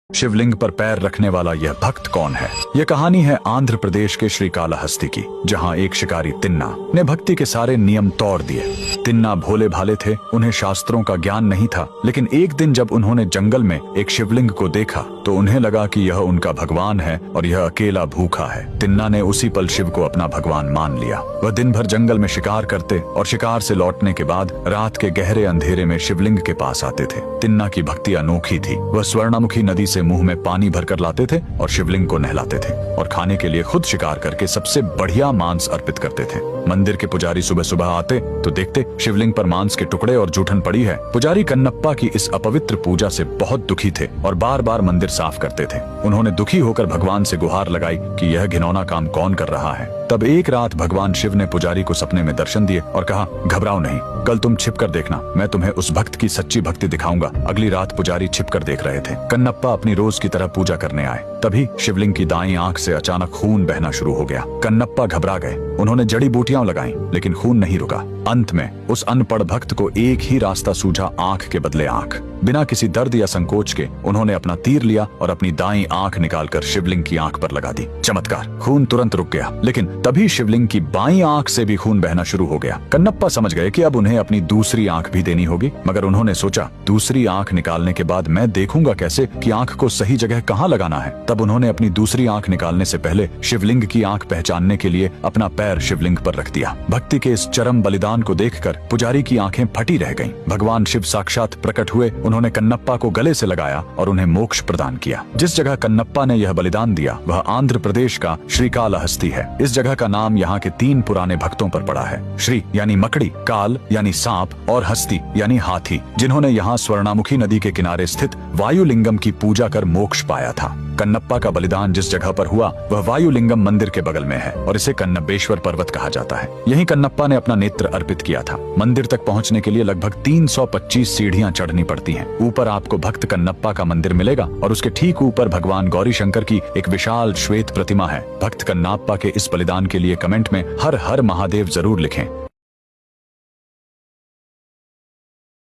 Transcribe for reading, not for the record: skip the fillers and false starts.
शिवलिंग पर पैर रखने वाला यह भक्त कौन है? यह कहानी है आंध्र प्रदेश के श्रीकालाहस्ती की, जहां एक शिकारी तिन्ना ने भक्ति के सारे नियम तोड़ दिए। तिन्ना भोले भाले थे, उन्हें शास्त्रों का ज्ञान नहीं था, लेकिन एक दिन जब उन्होंने जंगल में एक शिवलिंग को देखा तो उन्हें लगा कि यह उनका भगवान है और यह अकेला भूखा है। तिन्ना ने उसी पल शिव को अपना भगवान मान लिया। वह दिन भर जंगल में शिकार करते और शिकार से लौटने के बाद रात के गहरे अंधेरे में शिवलिंग के पास आते थे। तिन्ना की भक्ति अनोखी थी। वह स्वर्णमुखी नदी से मुंह में पानी भरकर लाते थे और शिवलिंग को नहलाते थे और खाने के लिए खुद शिकार करके सबसे बढ़िया मांस अर्पित करते थे। मंदिर के पुजारी सुबह सुबह आते तो देखते शिवलिंग पर मांस के टुकड़े और जूठन पड़ी है। पुजारी कन्नप्पा की इस अपवित्र पूजा से बहुत दुखी थे और बार बार मंदिर साफ करते थे। उन्होंने दुखी होकर भगवान से गुहार लगाई कि यह घिनौना काम कौन कर रहा है। तब एक रात भगवान शिव ने पुजारी को सपने में दर्शन दिए और कहा, घबराओ नहीं, कल तुम छिप कर देखना, मैं तुम्हें उस भक्त की सच्ची भक्ति दिखाऊंगा। अगली रात पुजारी छिप कर देख रहे थे। कन्नप्पा अपनी रोज की तरह पूजा करने आए। तभी शिवलिंग की दाईं आंख से अचानक खून बहना शुरू हो गया। कन्नप्पा घबरा गए। उन्होंने जड़ी बूटियां लगाई, लेकिन खून नहीं रुका। अंत में उस अनपढ़ भक्त को एक ही रास्ता सूझा, आंख के बदले आंख। बिना किसी दर्द या संकोच के उन्होंने अपना तीर लिया और अपनी दाईं आंख निकालकर शिवलिंग की आंख पर लगा दी। चमत्कार, खून तुरंत रुक गया, लेकिन तभी शिवलिंग की बाईं आंख से भी खून बहना शुरू हो गया। कन्नप्पा समझ गए कि अब उन्हें अपनी दूसरी आंख भी देनी होगी, मगर उन्होंने सोचा, दूसरी आंख निकालने के बाद मैं देखूंगा कैसे कि आंख को सही जगह कहाँ लगाना है। तब उन्होंने अपनी दूसरी आंख निकालने से पहले शिवलिंग की आंख पहचानने के लिए अपना पैर शिवलिंग पर रख दिया। भक्ति के इस चरम बलिदान को देखकर पुजारी की आंखें फटी रह गईं। भगवान शिव साक्षात प्रकट हुए। उन्होंने कन्नप्पा को गले से लगाया और उन्हें मोक्ष प्रदान किया। जिस जगह कन्नप्पा ने यह बलिदान दिया वह आंध्र प्रदेश का श्रीकालाहस्ती है। इस जगह का नाम यहाँ के 3 पुराने भक्तों पर पड़ा है। श्री यानी मकड़ी, काल यानी सांप और हस्ती यानी हाथी, जिन्होंने यहाँ स्वर्णामुखी नदी के किनारे स्थित वायुलिंगम की पूजा कर मोक्ष पाया था। कन्नप्पा का बलिदान जिस जगह पर हुआ वह वायुलिंगम मंदिर के बगल में है और इसे कन्नबेश्वर पर्वत कहा जाता है। यहीं कन्नप्पा ने अपना नेत्र अर्पित किया था। मंदिर तक पहुंचने के लिए लगभग 325 सीढ़ियां चढ़नी पड़ती हैं। ऊपर आपको भक्त कन्नप्पा का मंदिर मिलेगा और उसके ठीक ऊपर भगवान गौरी शंकर की एक विशाल श्वेत प्रतिमा है। भक्त कन्नप्पा के इस बलिदान के लिए कमेंट में हर हर महादेव जरूर लिखें।